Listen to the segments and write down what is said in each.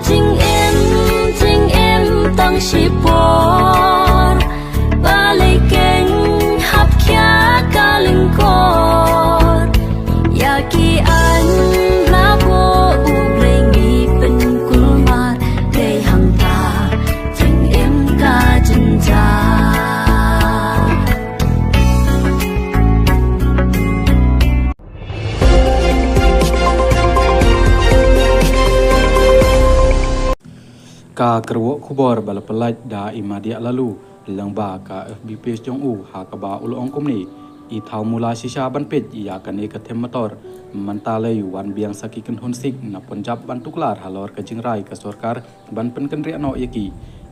chính em tăng sĩ bò ba lấy kênh hấp khía ca linh cột ya kỳ anh lá bố u lấy nghi bên cung mát để hàng ta chính em ca chân cha ka kerwo khubor balapalaj da imadia lalu langba ka FBP jong u ha ka ba ulong komni I thau mula shisha ban pet ya ka ne ka them motor mantale wan biang saki kan honsik na Punjab ban tuklar halor ka jingrai ka sarkar ban pen kan ria no yaki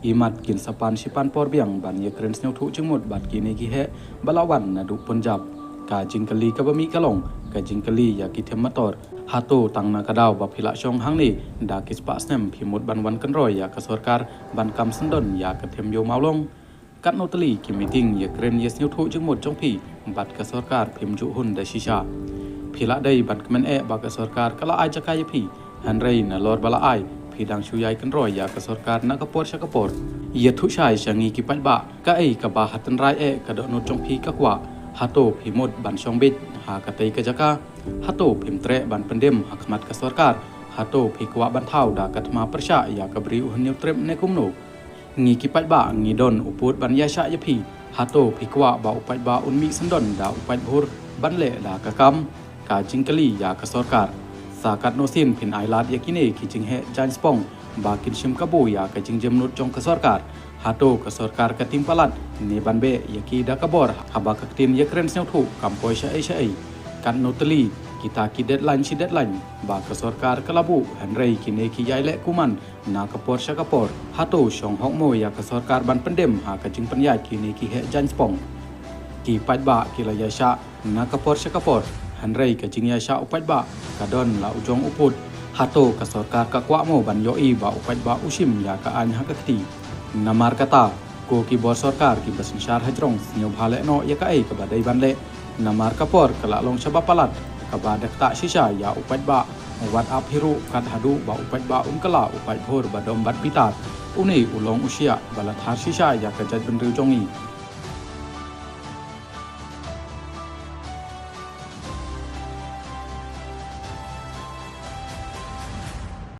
imat kin sapan sipan por biang ban ye kren sneu thu chimut bat ki ne ki he balawan na du Punjab ka jingkali ka bami kalong ka jingkali ya ki them motor hato tang na kadaw ba phila chong hang ni da kispa snem phimut ban wan kan roy ya ka sarkar ban kam sandon ya ka them yo maulong kat notali ki meeting ya kren yes new thu jingmut chong phi bat ka sarkar phim ju hun da shisha phila dai ban kmen e ba ka sarkar kala ai jakai phi han rei na lor bala ai phi dang chu yai kan roy ya ka sarkar na ka por sha ka por ye thu shai shangi ki pan ba ka ei ka ba hatan rai e ka do no chong phi ka kwa hato phimut ban chong bit ha ka tei ka jaka hato phim tre ban pendem hakmat ka sarkar hato phikwa ban thau da katma persha ya ka bri u new trem ne kumno ngi ki pat ba ngi don uput ban ya sha ya phi hato phikwa ba upat ba unmi sandon da upat bhur ban le da ka kam ka jingkali ya ka sarkar sakat no sin phin ai lat ya kine ki jing he jan spong ba kin shim ka bo ya ka jing jem nut jong ka sarkar hato ka sarkar ka tim palat ni ban be ya ki da ka bor haba ka tin ya kren sneu thu kam poi sha ai kan notali kita ki deadline si deadline ba ka sarkar kalabu hanrei ki ne ki yai le kuman na ka por sha ka por hato shong hok mo ya ka sarkar ban pendem ha ka jing pan ya ki ne ki he jan spong ki pat ba ki la ya sha na ka por sha ka por hanrei ka jing ya sha upat ba ka don la ujong uput hato ka sarkar ka kwa mo ban yo I ba upat ba usim ya ka an ha ka ti namar kata ko ki bor sarkar ki basin shar hajrong nyo bhale no ya ka ai ka badai ban le namar ka por kala long shaba palat ka ba dakta shisha ya upat ba wat ap hiru kat hadu ba upat ba kala upat bhor ba dom bat pitat uni ulong usia bala thar shisha ya ka jaj ban riu jongi